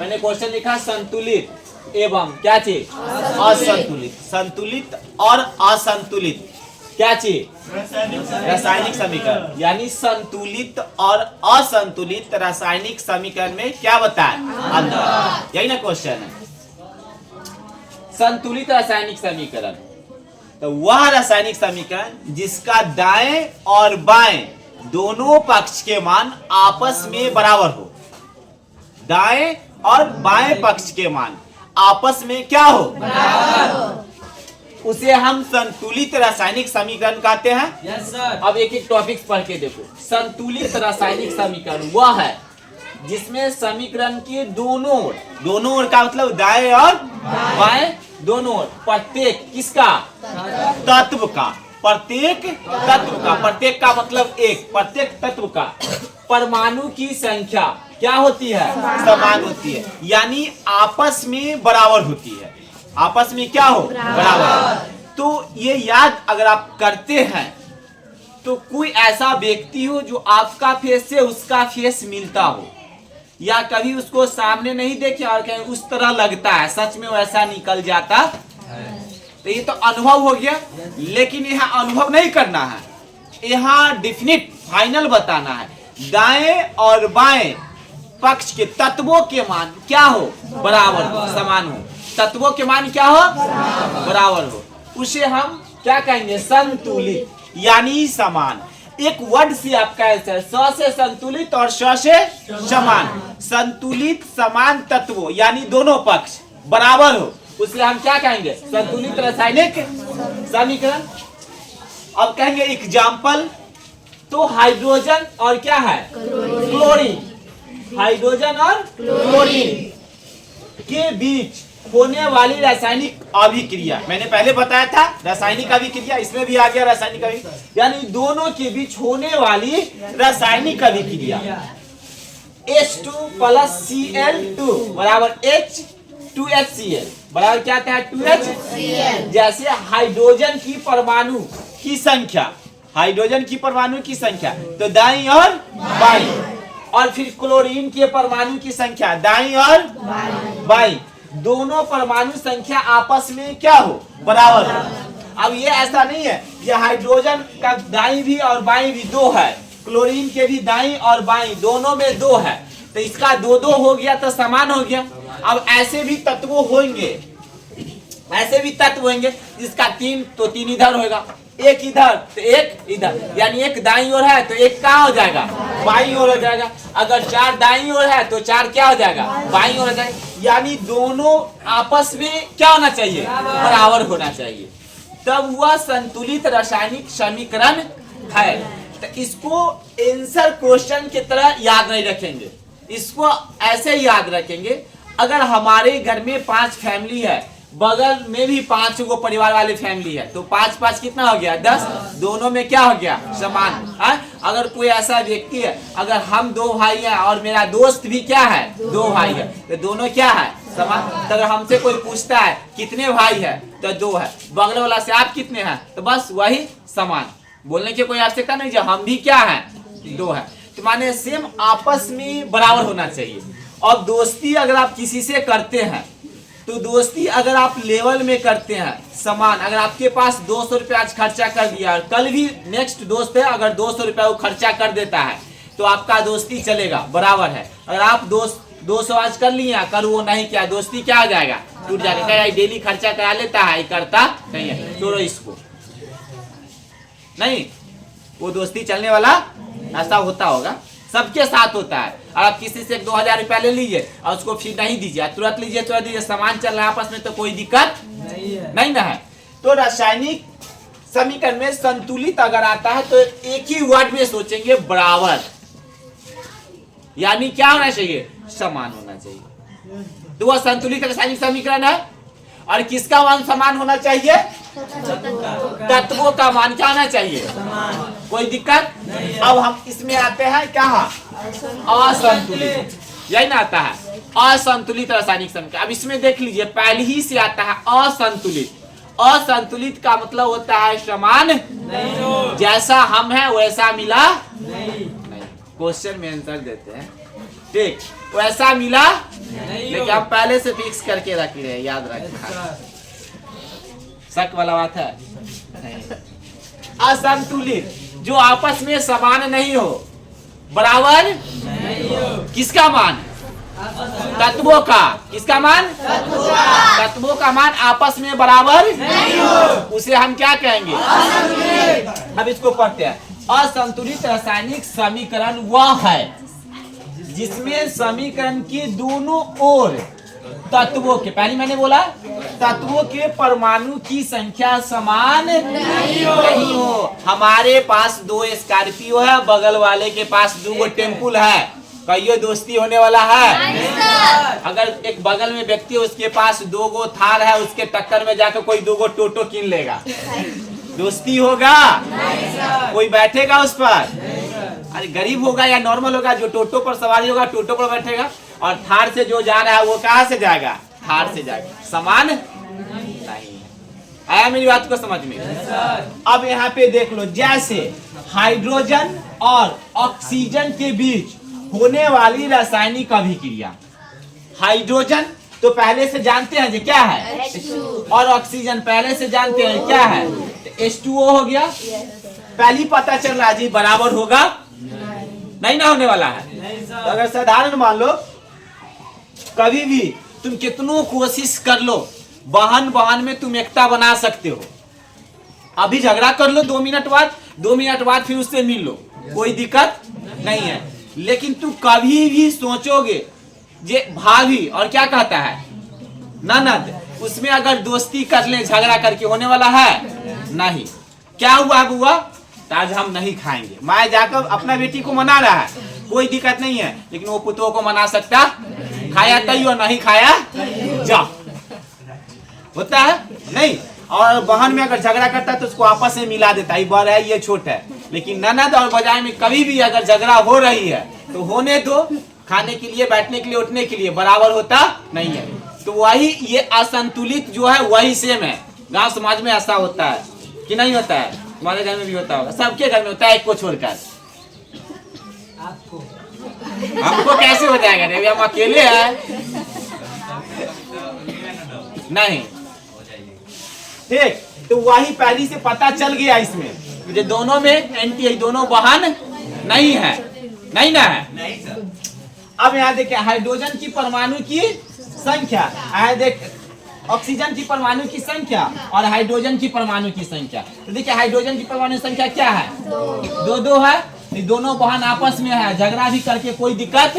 मैंने क्वेश्चन लिखा संतुलित एवं क्या चीज असंतुलित, संतुलित और असंतुलित क्या चीज रासायनिक समीकरण, यानी संतुलित और असंतुलित रासायनिक समीकरण में क्या बताए अंतर, यही ना क्वेश्चन है। संतुलित रासायनिक समीकरण तो वह रासायनिक समीकरण जिसका दाएं और बाएं दोनों पक्ष के मान आपस में बराबर हो, दाएं और बाएं पक्ष के मान आपस में क्या हो, बराबर हो, उसे हम संतुलित रासायनिक समीकरण कहते हैं। Yes sir. अब एक एक टॉपिक्स पढ़ के देखो। संतुलित रासायनिक समीकरण वह है जिसमें समीकरण के दोनों ओर का मतलब दाएं और बाएं दोनों ओर प्रत्येक किसका तत्व का, प्रत्येक तत्व का, प्रत्येक का मतलब एक, प्रत्येक तत्व का परमाणु की संख्या क्या होती है, समान होती है, यानी आपस में बराबर होती है, आपस में क्या हो, बराबर। तो ये याद अगर आप करते हैं तो कोई ऐसा व्यक्ति हो जो आपका फेस से उसका फेस मिलता हो, या कभी उसको सामने नहीं देखे और कहीं उस तरह लगता है, सच में वैसा निकल जाता है, तो ये तो अनुभव हो गया। लेकिन यहाँ अनुभव नहीं करना है, यहाँ डेफिनिट फाइनल बताना है, दाएं और बाएं पक्ष के तत्वों के मान क्या हो, बराबर हो, समान हो, तत्वों के मान क्या हो, बराबर हो, उसे हम क्या कहेंगे, संतुलित यानी समान। एक वर्ड से आपका आंसर, स से संतुलित और श से समान, संतुलित समान तत्वों यानी दोनों पक्ष बराबर हो, उसे हम क्या कहेंगे, संतुलित रासायनिक समीकरण। अब कहेंगे एग्जाम्पल, तो हाइड्रोजन और क्या है, क्लोरीन, हाइड्रोजन और क्लोरीन के बीच होने वाली रासायनिक अभिक्रिया, मैंने पहले बताया था रासायनिक अभिक्रिया, इसमें भी आ गया रासायनिक अभिक्रिया, यानी दोनों के बीच होने वाली रासायनिक अभिक्रिया H2 प्लस Cl2 बराबर H2HCl बराबर क्या था, 2HCl। जैसे हाइड्रोजन की परमाणु की संख्या, हाइड्रोजन की परमाणु की संख्या तो दाईं और बाईं, और फिर क्लोरीन के परमाणु की संख्या दाईं और बाईं, दोनों परमाणु संख्या आपस में क्या हो, बराबर हो। अब ये ऐसा नहीं है कि हाइड्रोजन का दाईं भी और बाईं भी दो है, क्लोरीन के भी दाईं और बाईं दोनों में दो है, तो इसका दो दो हो गया तो समान हो गया। अब ऐसे भी तत्व होंगे, ऐसे भी तत्व होंगे जिसका तीन तो तीन इधर होगा, एक इधर तो एक इधर, यानी एक दाईं ओर है तो एक क्या हो जाएगा, बाईं ओर हो जाएगा। अगर चार दाईं ओर है तो चार क्या हो जाएगा, बाईं ओर हो जाएगा, यानी दोनों आपस में क्या होना चाहिए, बराबर होना चाहिए, तब वह संतुलित रासायनिक समीकरण है। तो इसको आंसर क्वेश्चन की तरह याद नहीं रखेंगे, इसको ऐसे याद रखेंगे, अगर हमारे घर में 5 फैमिली है, बगल में भी 5 गो परिवार वाले फैमिली है, तो 5 5 कितना हो गया, 10, दोनों में क्या हो गया, समान है। अगर कोई ऐसा व्यक्ति है, अगर हम 2 भाई हैं और मेरा दोस्त भी क्या है, 2 भाई है, तो दोनों क्या है, समान। तो अगर हमसे कोई पूछता है कितने भाई है, तो 2 है, बगल वाला से आप कितने हैं, तो बस वही समान, बोलने की कोई आवश्यकता नहीं, जो हम भी क्या है, 2 है, तो माने सेम आपस में बराबर होना चाहिए। और दोस्ती अगर आप किसी से करते हैं, तो दोस्ती अगर आप लेवल में करते हैं समान, अगर आपके पास 200 रुपया आज खर्चा कर दिया और कल भी नेक्स्ट दोस्त है अगर 200 रुपया वो खर्चा कर देता है, तो आपका दोस्ती चलेगा, बराबर है। अगर आप 200 आज कर लिया, कल वो नहीं किया, दोस्ती क्या हो जाएगा, टूट जाएगा, डेली खर्चा करा लेता है, करता नहीं है, छोड़ो इसको, नहीं वो दोस्ती चलने वाला, ऐसा होता होगा, सबके साथ होता है। और आप किसी से 2000 रुपया ले लीजिए और उसको फिर नहीं दीजिए, तुरंत लीजिए, तुरंत दीजिए, सामान चल रहा है आपस में, तो कोई दिक्कत नहीं ना है। तो रासायनिक समीकरण में संतुलित अगर आता है तो एक ही वर्ड में सोचेंगे, बराबर, यानी क्या होना चाहिए, समान होना चाहिए, तो वह संतुलित रासायनिक समीकरण है। और किसका मान समान होना चाहिए, तत्वों का मान क्या होना चाहिए, कोई दिक्कत। अब हम इसमें आते हैं क्या, असंतुलित, यही ना आता है, असंतुलित रासायनिक समीकरण। अब इसमें देख लीजिए, पहले ही से आता है असंतुलित, असंतुलित का मतलब होता है समान नहीं, जैसा हम हैं वैसा मिला नहीं, क्वेश्चन में आंसर देते हैं, ठीक, वैसा मिला लेकिन हम पहले से फिक्स करके रख रहे हैं, याद रखना। शक वाला बात है नहीं। असंतुलित जो आपस में समान नहीं हो, बराबर किसका मान? तत्वों का। किसका मान? तत्वों का मान आपस में बराबर नहीं हो, उसे हम क्या कहेंगे? अब इसको पढ़ते हैं। असंतुलित रासायनिक समीकरण वह है जिसमें समीकरण के दोनों ओर तत्वों के, पहले मैंने बोला तत्वों के परमाणु की संख्या समान नहीं हो। हमारे पास 2 स्कॉर्पियो है, बगल वाले के पास 2 टेम्पुल है, कहियो दोस्ती होने वाला है? अगर एक बगल में व्यक्ति है, उसके पास 2 थार है, उसके टक्कर में जाकर कोई 2 टोटो कीन लेगा, दोस्ती होगा? कोई बैठेगा उस पर? अरे गरीब होगा या नॉर्मल होगा, जो टोटो पर सवारी होगा टोटो पर बैठेगा, और थार से जो जा रहा है वो कहाँ से जाएगा? थार से जाएगा। समान नहीं। आया मेरी बात को समझ में? अब यहाँ पे देख लो, जैसे हाइड्रोजन और ऑक्सीजन के बीच होने वाली रासायनिक अभिक्रिया, हाइड्रोजन तो पहले से जानते हैं जी क्या है, और ऑक्सीजन पहले से जानते हैं क्या है, H2O हो गया। पहली पता चल रहा है जी बराबर होगा नहीं ना होने वाला है। तो अगर साधारण मान लो, कभी भी तुम कितनों कोशिश कर लो, बहन में तुम एकता बना सकते हो। अभी झगड़ा कर लो 2 मिनट बाद, 2 मिनट बाद फिर उससे मिल लो, कोई दिक्कत नहीं है। लेकिन तुम कभी भी सोचोगे जे भाभी और क्या कहता है ननद, उसमें अगर दोस्ती कर ले झगड़ा करके होने वाला है? नहीं। क्या हुआ बुआ? आज हम नहीं खाएंगे। माँ जाकर अपना बेटी को मना रहा है, कोई दिक्कत नहीं है, लेकिन वो पुतों को मना सकता? खाया तई और नहीं खाया जा, होता है नहीं। और बहन में अगर झगड़ा करता है तो उसको आपस में मिला देता है, ये बड़ा है ये छोटा है। लेकिन ननद और भौजाई में कभी भी अगर झगड़ा हो रही है तो होने दो, खाने के लिए, बैठने के लिए, उठने के लिए, बराबर होता नहीं है। तो वही ये असंतुलित जो है वही सेम है। गांव समाज में ऐसा होता है कि नहीं होता है? तुम्हारे घर में भी होता होगा, सबके घर में होता है, एक को छोड़कर। हमको कैसे हो जाएगा रे, हम अकेले हैं? नहीं, ठीक। तो वही पहली से पता चल गया इसमें, मुझे दोनों में एंटी, दोनों बहन नहीं है, नहीं ना है? नहीं सर। अब यहाँ देखिए, हाइड्रोजन की परमाणु की संख्या, देख ऑक्सीजन की परमाणु की संख्या और हाइड्रोजन की परमाणु की संख्या। तो देखिए हाइड्रोजन की परमाणु संख्या क्या है? 2 है। दोनों बहन आपस में है, झगड़ा भी करके कोई दिक्कत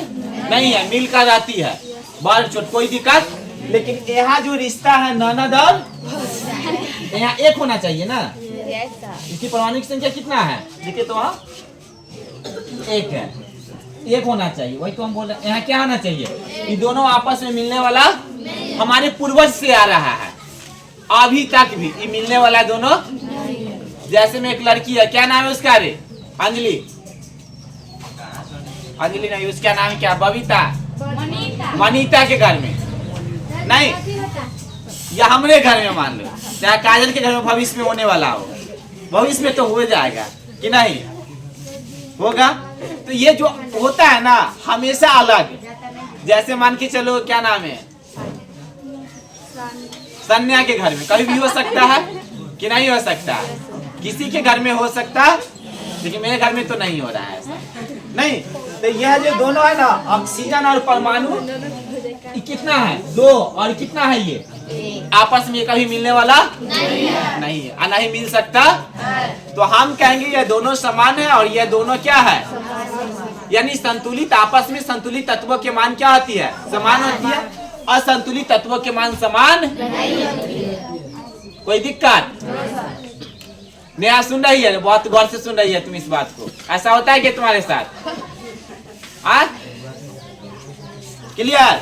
नहीं है, मिलकर रहती है, बड़ छोट कोई दिक्कत। लेकिन यहाँ जो रिश्ता है ननद और, यहाँ 1 होना चाहिए ना। इसकी परमाणु की संख्या कितना है? देखिए तो वहाँ 1 है, 1 होना चाहिए। वही तो हम बोल रहे हैं, यहाँ क्या होना चाहिए? ये दोनों आपस में मिलने वाला हमारे पूर्वज से आ रहा है, अभी तक भी ये मिलने वाला दोनों। जैसे में एक लड़की है, क्या नाम है उसका? रे अंजलि, अंजलि नहीं, उसका नाम क्या? बबीता, मनीता के घर में नहीं, या हमारे घर में मान लो, चाहे काजल के घर में भविष्य में होने वाला हो, भविष्य में तो हो जाएगा कि नहीं होगा। तो ये जो होता है ना हमेशा अलग। जैसे मान के चलो, क्या नाम है, सन्या के घर में कभी भी हो सकता है कि नहीं हो सकता? किसी के घर में हो सकता, लेकिन मेरे घर में तो नहीं हो रहा है ऐसा। नहीं, तो यह जो दोनों है ना, ऑक्सीजन और परमाणु, कितना है? 2। और कितना है ये? आपस में कभी मिलने वाला नहीं है, नहीं मिल सकता। तो हम कहेंगे ये दोनों समान है, और ये दोनों क्या है? यानी संतुलित, आपस में संतुलित तत्वों के मान क्या होती है? समान होती है। असंतुलित तत्वों के मान समान नहीं होती है। कोई दिक्कत? नेहा सुन रही है, बहुत गौर से सुन रही है तुम इस बात को। ऐसा होता है कि तुम्हारे साथ? क्लियर?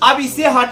अब इसे हट